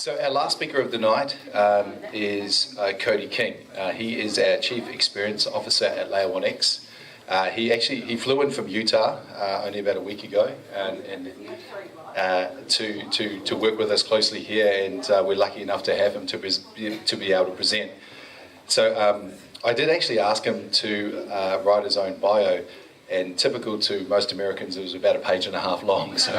So our last speaker of the night is Kody King. He is our Chief Experience Officer at Layer 1X. He flew in from Utah only about a week ago to work with us closely here, and we're lucky enough to have him to be able to present. So I did actually ask him to write his own bio, and typical to most Americans, it was about 1.5 pages long. So,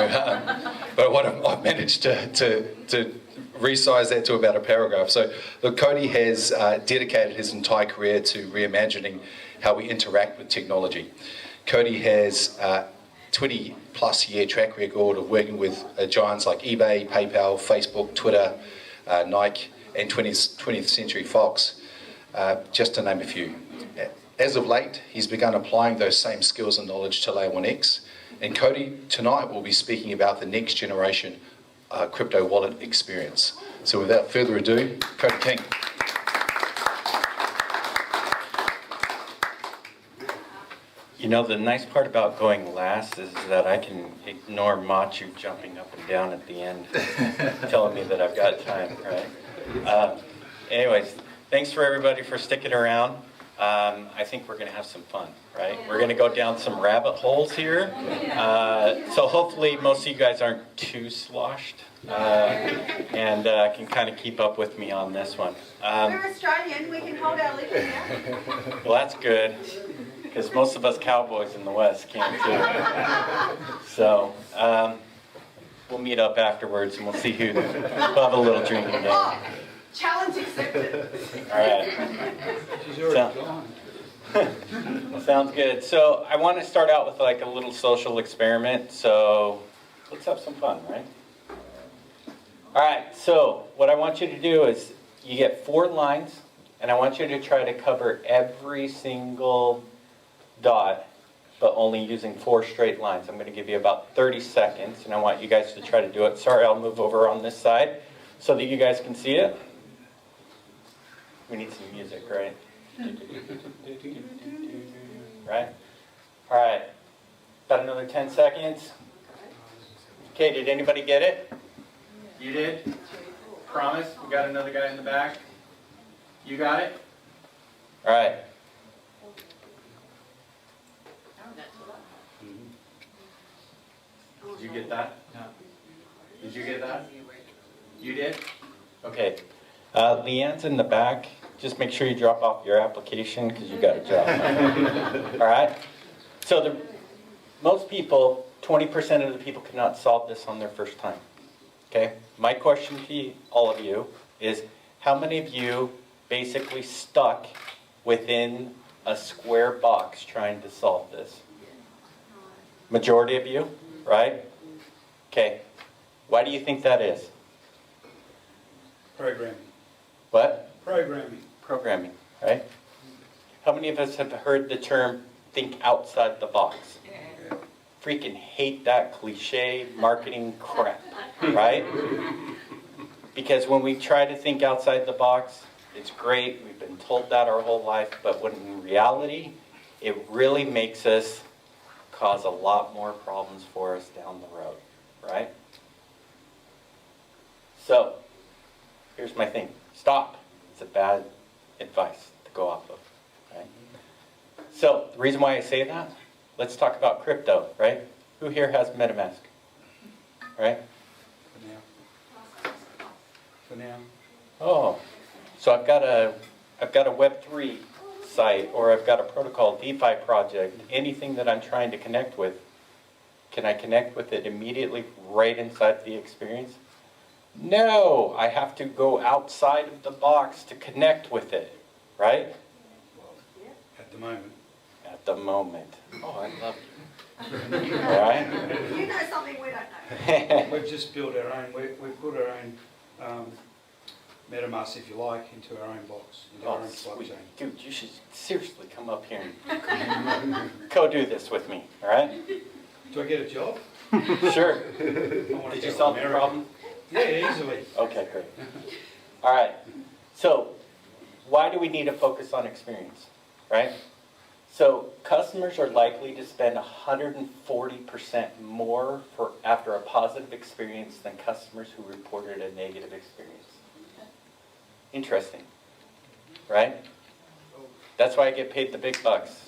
but I've managed to resize that to about a paragraph. So, look, Kody has dedicated his entire career to reimagining how we interact with technology. Kody has 20+ year track record of working with giants like eBay, PayPal, Facebook, Twitter, Nike, and 20th Century Fox, just to name a few. As of late, he's begun applying those same skills and knowledge to Layer 1X, and Kody tonight will be speaking about the next generation crypto wallet experience. So without further ado, Kody King. You know, the nice part about going last is that I can ignore Machu jumping up and down at the end, telling me that I've got time, right? Anyways, thanks for everybody for sticking around. I think we're going to have some fun, right? We're going to go down some rabbit holes here. So hopefully most of you guys aren't too sloshed and can kind of keep up with me on this one. We're Australian, we can hold our liquor here. Well, that's good, because most of us cowboys in the West can't too. So we'll meet up afterwards and we'll see who, we'll have a little drinking game. Oh, challenge accepted. All right. Sounds good. So I want to start out with like a little social experiment. So let's have some fun, right? All right. So what I want you to do is you get 4 lines, and I want you to try to cover every single dot, but only using 4 straight lines. I'm going to give you about 30 seconds, and I want you guys to try to do it. Sorry, I'll move over on this side so that you guys can see it. We need some music, right? Right? All right. Got another 10 seconds. Okay, did anybody get it? You did? Promise? We got another guy in the back. You got it? All right. Did you get that? No. Did you get that? You did? Okay. Leanne's in the back. Just make sure you drop off your application because you got a job. All right? So most people, 20% of the people cannot solve this on their first time. Okay? My question to all of you is, how many of you basically stuck within a square box trying to solve this? Majority of you, right? Okay. Why do you think that is? Programming. What? Programming, right? How many of us have heard the term think outside the box? Yeah. Freaking hate that cliche marketing crap, right? Because when we try to think outside the box, it's great, we've been told that our whole life, but when in reality, it really makes us cause a lot more problems for us down the road, right? So, here's my thing. Stop. It's a bad advice to go off of, right? So, the reason why I say that, let's talk about crypto, right? Who here has MetaMask? Right? For now. Oh, so I've got a Web3 site, or I've got a protocol DeFi project, anything that I'm trying to connect with. Can I connect with it immediately right inside the experience? No, I have to go outside of the box to connect with it, right? Well, at the moment. At the moment. Oh, I love you. All right? You know something we don't know. We've just built our own, we've put our own MetaMask, if you like, into our own box, into our own blockchain. Dude, you should seriously come up here and co-do this with me, all right? Do I get a job? Sure. Did Did you solve the problem? Yeah, easily. Okay, great. All right. So, why do we need to focus on experience, right? So customers are likely to spend 140% more after a positive experience than customers who reported a negative experience. Interesting, right? That's why I get paid the big bucks.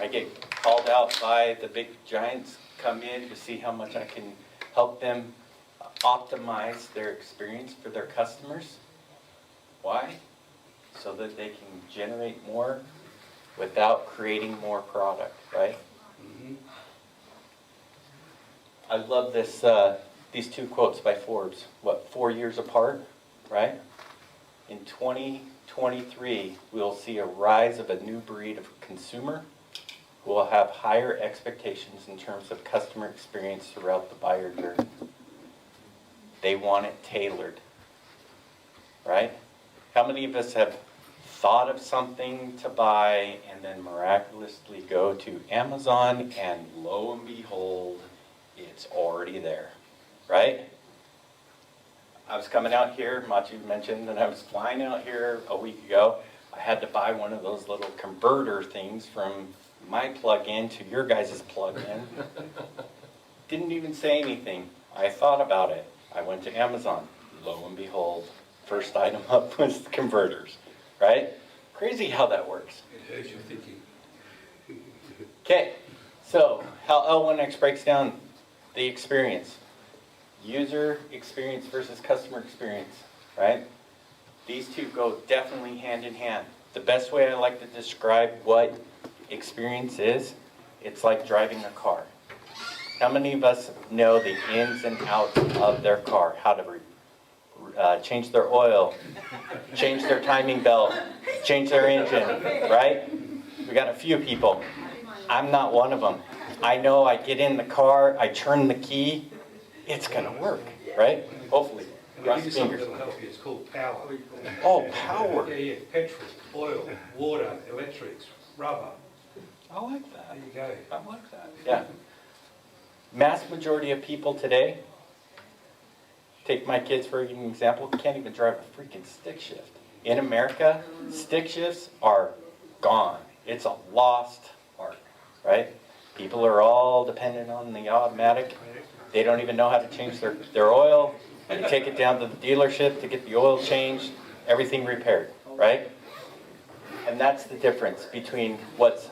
I get called out by the big giants, come in to see how much I can help them optimize their experience for their customers. Why? So that they can generate more without creating more product, right? Mhm. I love this, these two quotes by Forbes. 4 years apart, right? In 2023, we'll see a rise of a new breed of consumer who will have higher expectations in terms of customer experience throughout the buyer journey. They want it tailored, right? How many of us have thought of something to buy and then miraculously go to Amazon and lo and behold, it's already there, right? I was coming out here, Machi mentioned, and I was flying out here a week ago. I had to buy one of those little converter things from my plug-in to your guys' plug-in. Didn't even say anything. I thought about it. I went to Amazon. Lo and behold, first item up was the converters, right? Crazy how that works. It hurts your thinking. Okay, so how L1X breaks down the experience. User experience versus customer experience, right? These two go definitely hand in hand. The best way I like to describe what experience is, it's like driving a car. How many of us know the ins and outs of their car? How to change their oil, change their timing belt, change their engine, right? We got a few people. I'm not one of them. I know I get in the car, I turn the key, it's gonna work, right? Hopefully. I'll Cross give you fingers. something that'll help you. It's called power. Oh, power. Yeah, petrol, oil, water, electrics, rubber. I like that. There you go. I like that. Yeah. Mass majority of people today, take my kids for an example, can't even drive a freaking stick shift. In America, stick shifts are gone. It's a lost art, right? People are all dependent on the automatic. They don't even know how to change their oil. You take it down to the dealership to get the oil changed, everything repaired, right? And that's the difference between what's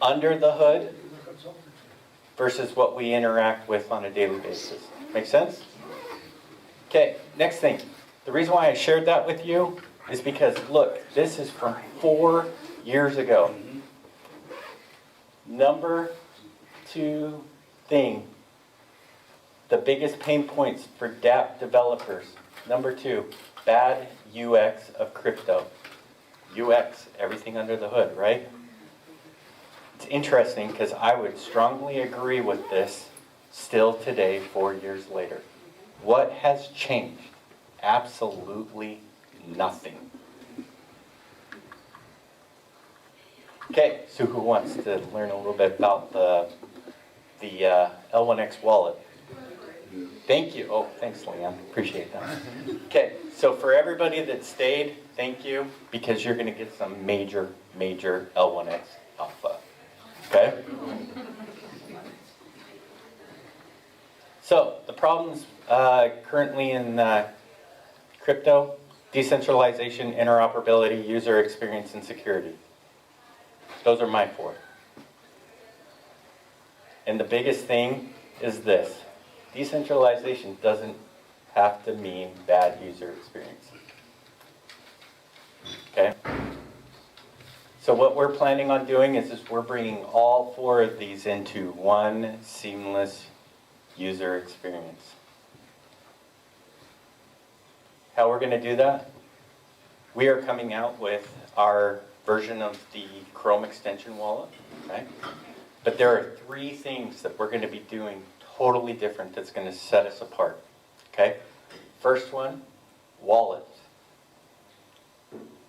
under the hood versus what we interact with on a daily basis. Make sense? Okay, next thing. The reason why I shared that with you is because, look, this is from 4 years ago. Number 2 thing, the biggest pain points for DApp developers. Number 2, bad UX of crypto. UX, everything under the hood, right? It's interesting because I would strongly agree with this still today, 4 years later. What has changed? Absolutely nothing. Okay, so who wants to learn a little bit about the L1X wallet? Thank you. Oh, thanks, Leanne. Appreciate that. Okay, so for everybody that stayed, thank you, because you're going to get some major, major L1X alpha. Okay? So, the problems currently in crypto, decentralization, interoperability, user experience, and security. Those are my 4. And the biggest thing is this. Decentralization doesn't have to mean bad user experience. Okay? So what we're planning on doing is we're bringing all 4 of these into one seamless user experience. How we're going to do that? We are coming out with our version of the Chrome extension wallet, right? But there are 3 things that we're going to be doing totally different that's going to set us apart, okay? First one, wallets.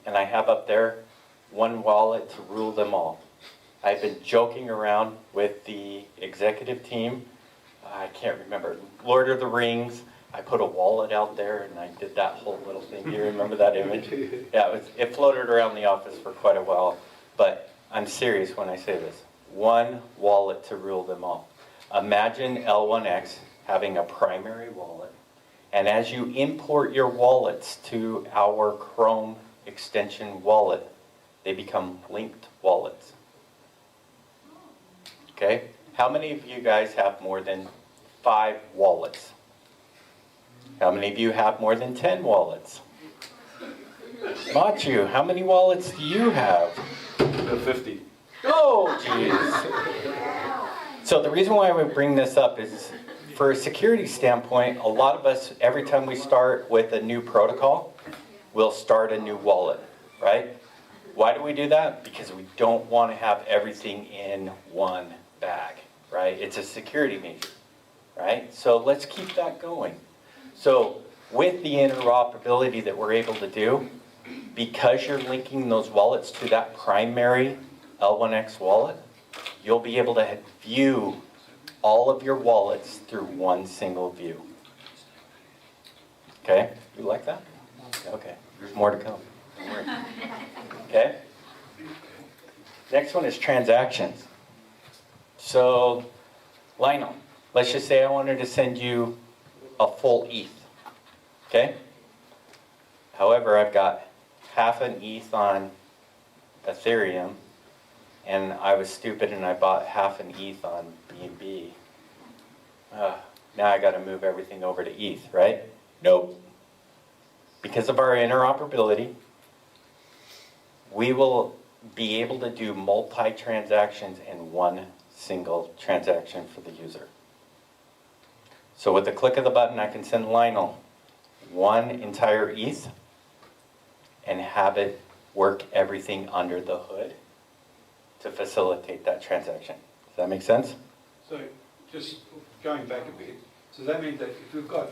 And I have up there one wallet to rule them all. I've been joking around with the executive team. I can't remember. Lord of the Rings. I put a wallet out there and I did that whole little thing. Do you remember that image? Yeah, it floated around the office for quite a while. But I'm serious when I say this. One wallet to rule them all. Imagine L1X having a primary wallet, and as you import your wallets to our Chrome extension wallet, they become linked wallets. Okay? How many of you guys have more than 5 wallets? How many of you have more than 10 wallets? Machu, how many wallets do you have? 50. Oh, jeez. So the reason why we bring this up is, for a security standpoint, a lot of us, every time we start with a new protocol, we'll start a new wallet, right? Why do we do that? Because we don't want to have everything in one bag, right? It's a security measure, right? So let's keep that going. So with the interoperability that we're able to do, because you're linking those wallets to that primary L1X wallet, you'll be able to view all of your wallets through one single view. Okay? You like that? Okay. There's more to come. Don't worry. Okay? Next one is transactions. So, Lionel, let's just say I wanted to send you a full ETH. Okay? However, I've got half an ETH on Ethereum, and I was stupid and I bought half an ETH on BNB. Now I got to move everything over to ETH, right? Nope. Because of our interoperability, we will be able to do multi-transactions in one single transaction for the user. So with the click of the button, I can send Lionel one entire ETH and have it work everything under the hood to facilitate that transaction. Does that make sense? So just going back a bit, so that means that if we've got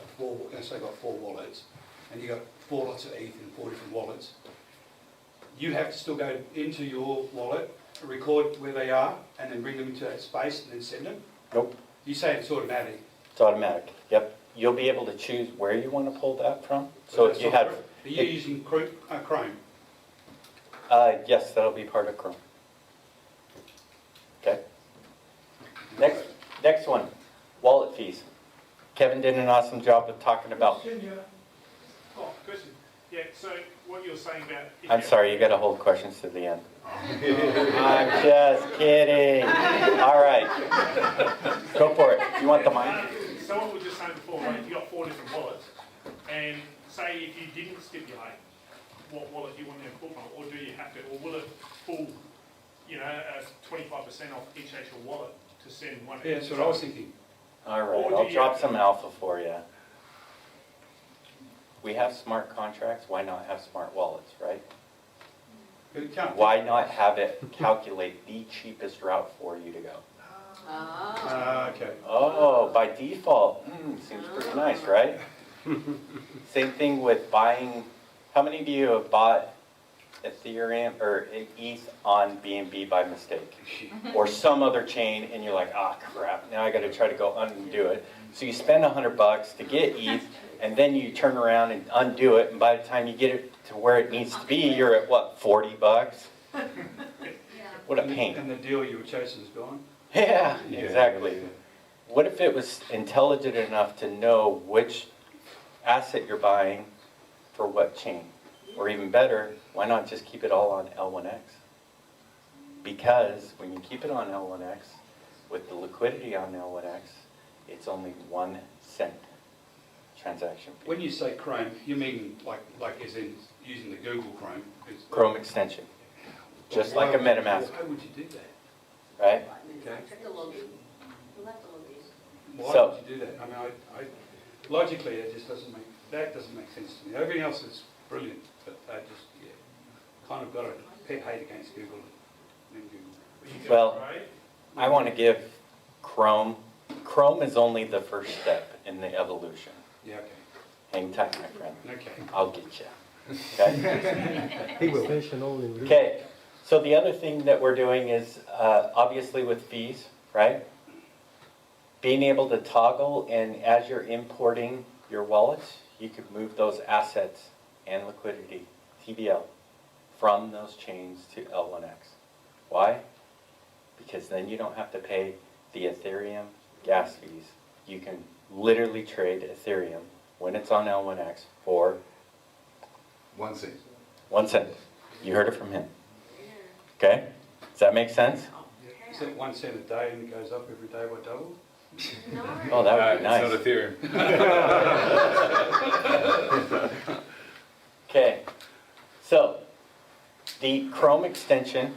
let's say got 4 wallets, and you've got 4 lots of ETH in 4 different wallets, you have to still go into your wallet, record where they are, and then bring them into that space and then send them? Nope. You say it's automatic. It's automatic. Yep. You'll be able to choose where you want to pull that from. So if you had... Are you using Chrome? Yes, that'll be part of Chrome. Okay. Next one, wallet fees. Kevin did an awesome job of talking about... Oh, question. Yeah, so what you're saying about... I'm sorry, you got to hold questions to the end. I'm just kidding. All right. Go for it. You want the mic? Someone was just saying before, right, if you got 4 different wallets, and say if you didn't stipulate what wallet you want them to pull from, or do you have to, or will it pull, 25% off each actual wallet to send one? Yeah, that's what I was thinking. All right, I'll drop some alpha for you. We have smart contracts, why not have smart wallets, right? But it can't. Why not have it calculate the cheapest route for you to go? Okay. Oh, by default, seems pretty nice, right? Same thing with buying. How many of you have bought Ethereum or ETH on BNB by mistake? Or some other chain and you're like, crap, now I got to try to go undo it. So you spend $100 to get ETH, and then you turn around and undo it, and by the time you get it to where it needs to be, you're at what, $40? What a pain. And the deal you were chasing is gone? Yeah, exactly. What if it was intelligent enough to know which asset you're buying for what chain? Or even better, why not just keep it all on L1X? Because when you keep it on L1X, with the liquidity on L1X, it's only 1 cent transaction fee. When you say Chrome, you mean like as in using the Google Chrome? Chrome extension. Just like a MetaMask, Why would you do that? right? Okay. So- Why would you do that? I mean, I logically, it just doesn't make sense to me. Everything else is brilliant, but I just, kind of got a pet hate against Google and Google. Well, I want to give Chrome is only the first step in the evolution. Yeah, okay. Hang tight, my friend. Okay. I'll get you. Okay? He will mention only. Okay, so the other thing that we're doing is, obviously with fees, right? Being able to toggle, and as you're importing your wallets, you could move those assets and liquidity, TBL, from those chains to L1X. Why? Because then you don't have to pay the Ethereum gas fees. You can literally trade Ethereum when it's on L1X for 1 cent. 1 cent. You heard it from him. Okay? Does that make sense? Is it 1 cent a day and it goes up every day by double? Oh, that would be nice. It's not Ethereum. Okay, so the Chrome extension,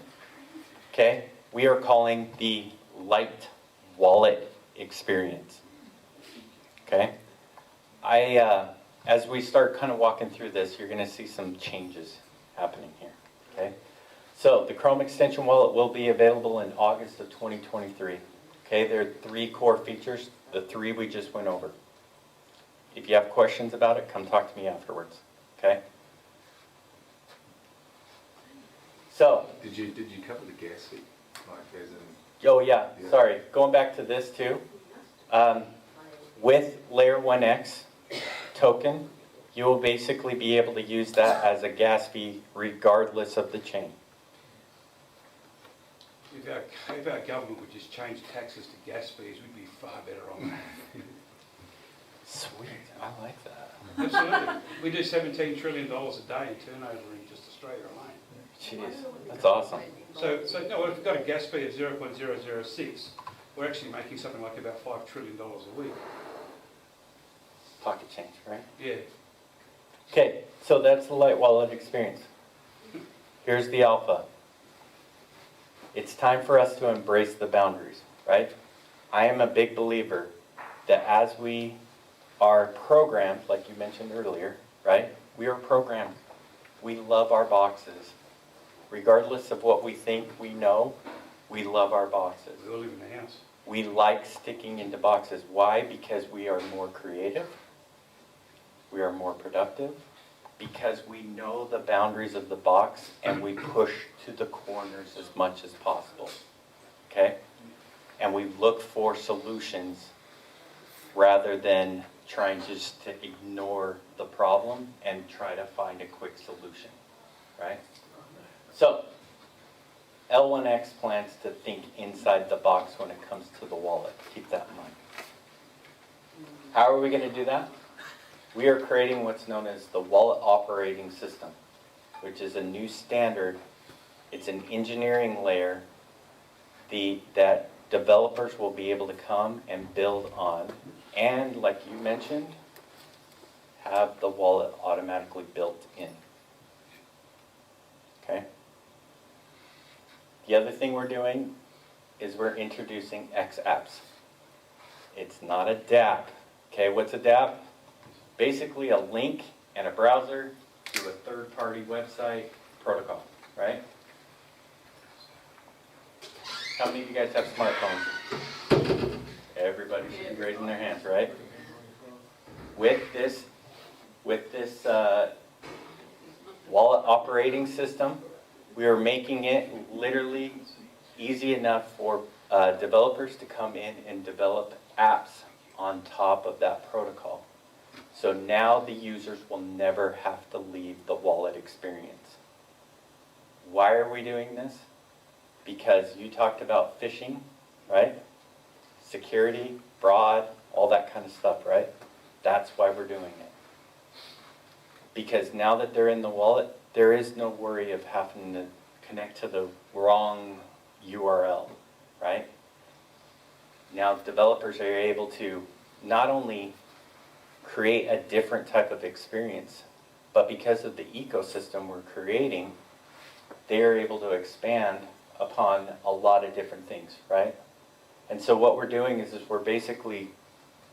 okay, we are calling the light wallet experience. Okay, as we start kind of walking through this, you're going to see some changes happening here. Okay, so the Chrome extension wallet will be available in August of 2023. Okay, there are 3 core features, the 3 we just went over. If you have questions about it, come talk to me afterwards. Okay. So, Did you cover the gas fee? Like as in, oh yeah, sorry, going back to this too. With Layer 1X token, you will basically be able to use that as a gas fee regardless of the chain. If our government would just change taxes to gas fees, we'd be far better off. Sweet, I like that. Absolutely. We do $17 trillion a day in turnover in just Australia alone. Jeez, that's awesome. So no, if we've got a gas fee of 0.006, we're actually making something like about $5 trillion a week. Pocket change, right? Yeah. Okay, so that's the light wallet experience. Here's the alpha. It's time for us to embrace the boundaries, right? I am a big believer that as we are programmed, like you mentioned earlier, right? We are programmed. We love our boxes. Regardless of what we think we know, we love our boxes. We all live in a house. We like sticking into boxes. Why? Because we are more creative. We are more productive. Because we know the boundaries of the box and we push to the corners as much as possible. Okay? And we look for solutions rather than trying just to ignore the problem and try to find a quick solution. Right? So, L1X plans to think inside the box when it comes to the wallet. Keep that in mind. How are we going to do that? We are creating what's known as the Wallet Operating System, which is a new standard. It's an engineering layer that developers will be able to come and build on, and like you mentioned, have the wallet automatically built in. Okay? The other thing we're doing is we're introducing XApps. It's not a dApp. Okay, what's a dApp? Basically a link and a browser to a third-party website protocol, right? How many of you guys have smartphones? Everybody should be raising their hands, right? With this wallet operating system, we are making it literally easy enough for developers to come in and develop apps on top of that protocol. So now the users will never have to leave the wallet experience. Why are we doing this? Because you talked about phishing, right? Security, fraud, all that kind of stuff, right? That's why we're doing it. Because now that they're in the wallet, there is no worry of having to connect to the wrong URL, right? Now developers are able to not only create a different type of experience, but because of the ecosystem we're creating, they are able to expand upon a lot of different things, right? And so what we're doing is we're basically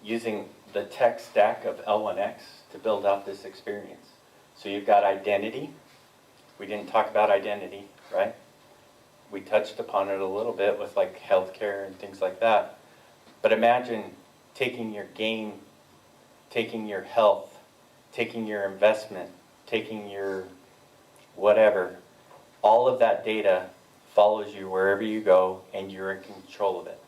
using the tech stack of L1X to build out this experience. So you've got identity. We didn't talk about identity, right? We touched upon it a little bit with like healthcare and things like that. But imagine taking your game, taking your health, taking your investment, taking your whatever. All of that data follows you wherever you go and you're in control of it.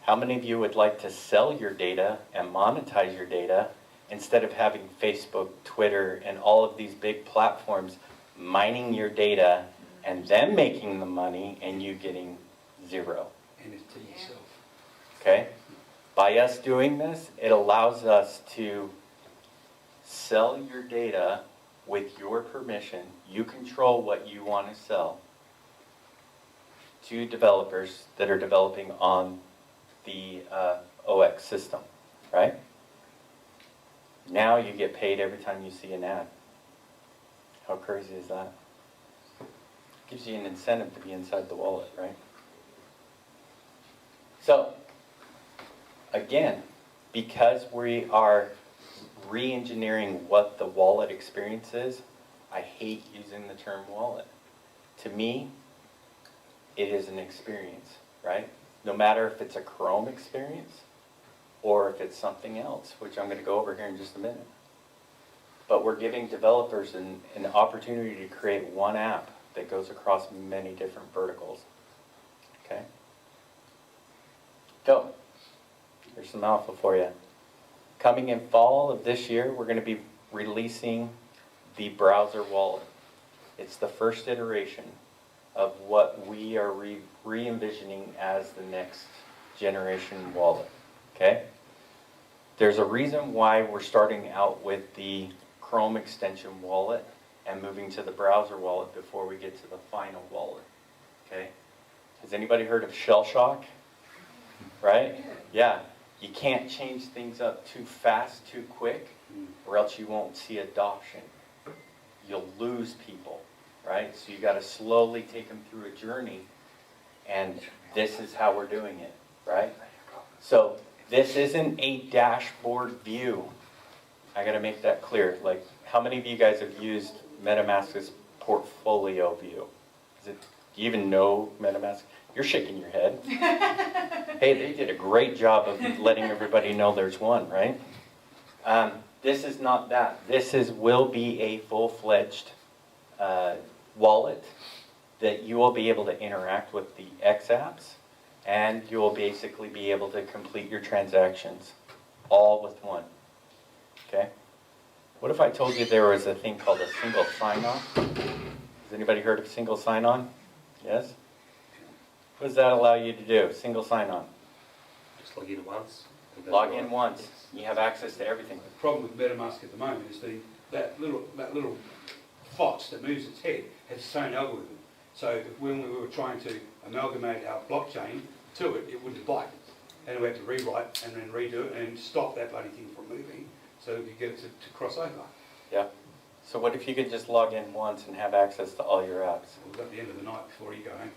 How many of you would like to sell your data and monetize your data instead of having Facebook, Twitter, and all of these big platforms mining your data and them making the money and you getting zero. And it's to yourself. Okay? By us doing this, it allows us to sell your data with your permission. You control what you want to sell to developers that are developing on the OX system, right? Now you get paid every time you see an ad. How crazy is that? Gives you an incentive to be inside the wallet, right? So, again, because we are re-engineering what the wallet experience is, I hate using the term wallet. To me, it is an experience, right? No matter if it's a Chrome experience or if it's something else, which I'm going to go over here in just a minute. But we're giving developers an opportunity to create one app that goes across many different verticals. Okay? So, here's some alpha for you. Coming in fall of this year, we're going to be releasing the browser wallet. It's the first iteration of what we are re-envisioning as the next generation wallet. Okay? There's a reason why we're starting out with the Chrome extension wallet and moving to the browser wallet before we get to the final wallet. Okay? Has anybody heard of shell shock? Right? Yeah. You can't change things up too fast, too quick, or else you won't see adoption. You'll lose people, right? So you got to slowly take them through a journey, and this is how we're doing it, right? So this isn't a dashboard view. I got to make that clear. Like, how many of you guys have used MetaMask's portfolio view? Do you even know MetaMask? You're shaking your head. Hey, they did a great job of letting everybody know there's one, right? This is not that. This will be a full-fledged wallet that you will be able to interact with the XApps, and you will basically be able to complete your transactions all with one. Okay? What if I told you there was a thing called a single sign-on? Has anybody heard of single sign-on? Yes? What does that allow you to do? Single sign-on. Just log in once. Log in once. You have access to everything. The problem with MetaMask at the moment is that little fox that moves its head has its own algorithm. So when we were trying to amalgamate our blockchain to it, it wouldn't bite. And we had to rewrite and then redo it and stop that bloody thing from moving so we could get it to cross over. Yeah. So what if you could just log in once and have access to all your apps? It was at the end of the night before you go home.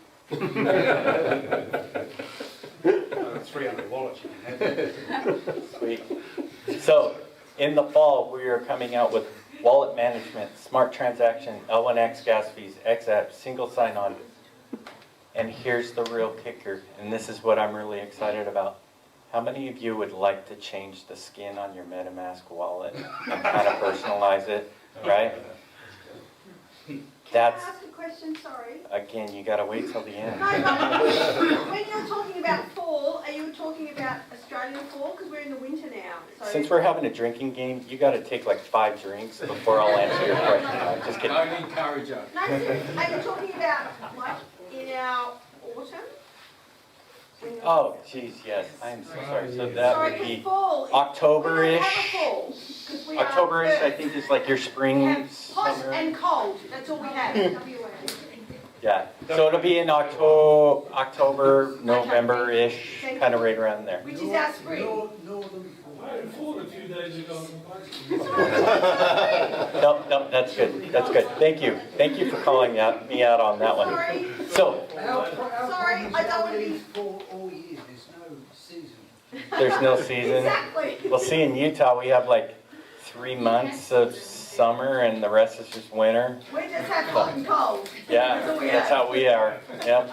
300 wallets you can have. Sweet. So in the fall, we are coming out with wallet management, smart transaction, L1X gas fees, XApps, single sign-on. And here's the real kicker, and this is what I'm really excited about. How many of you would like to change the skin on your MetaMask wallet and kind of personalize it, right? Can I ask a question? Sorry. Again, you got to wait till the end. No, but when you're talking about fall, are you talking about Australian fall? Because we're in the winter now. So Since we're having a drinking game, you got to take like 5 drinks before I'll answer your question. I'm just kidding. Don't encourage her. No, seriously, are you talking about like in our autumn? Oh, geez, yes. I'm so sorry. So that Sorry, would because be fall. We don't October-ish. have a fall. 'Cause we are October-ish, I Perth. think, is like your We spring, have hot summer. and cold. That's all we have. WA. Yeah. So it'll be in October, November-ish, kind of right around there. Which is our spring. I had fallen a few days ago. No, that's good. That's good. Thank you. Thank you for calling me out on that one. Sorry. So, Sorry, I don't want to be. For all year, there's no season. there's no season. Exactly. We'll see in Utah, we have like 3 months of summer and the rest is just winter. We just have hot and cold. Yeah, all we that's have. how we are. Yep.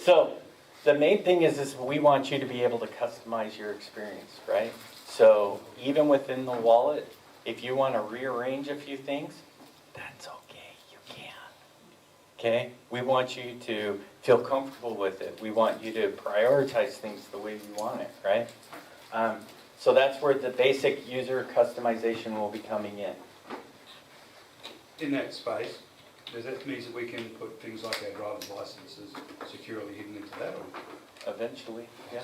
So the main thing is we want you to be able to customize your experience, right? So even within the wallet, if you want to rearrange a few things, that's okay, you can. Okay? We want you to feel comfortable with it. We want you to prioritize things the way you want it, right? So that's where the basic user customization will be coming in. In that space, Does that mean that we can put things like our driver's licenses securely hidden into that, or? Eventually, yeah.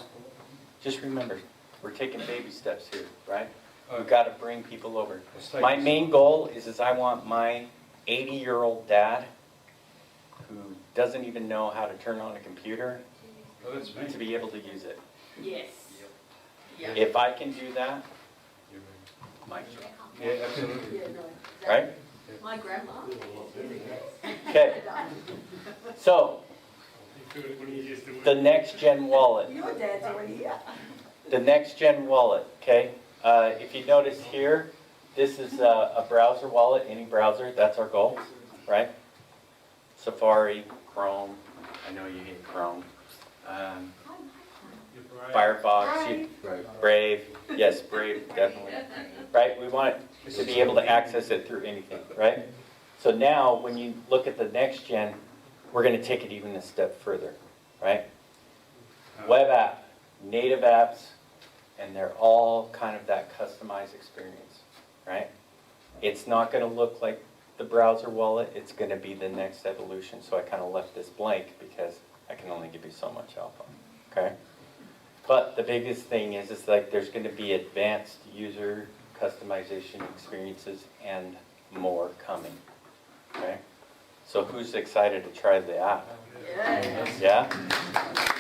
Just remember, we're taking baby steps here, right? We've Okay. got to bring people over. Let's take My this- main goal is I want my 80-year-old dad, who doesn't even know how to turn on a computer, Oh, that's me. to be able to use it. Yes. Yeah. If I can do that, my job, Yeah, absolutely. Yeah, no, exactly. right? My grandma. Okay, so Good, when you just do it. the next gen wallet. Your dad's already here. The next gen wallet, okay? If you notice here, this is a browser wallet, any browser, that's our goal, right? Safari, Chrome, I know you hate Chrome. Firefox, Brave, yes, Brave, definitely. Right, we want it to be able to access it through anything, right? So now, when you look at the next gen, we're gonna take it even a step further, right? Web app, native apps, and they're all kind of that customized experience, right? It's not gonna look like the browser wallet, it's gonna be the next evolution. So I kind of left this blank because I can only give you so much alpha, okay? But the biggest thing is like there's gonna be advanced user customization experiences and more coming, okay? So who's excited to try the app? Yeah. Yeah?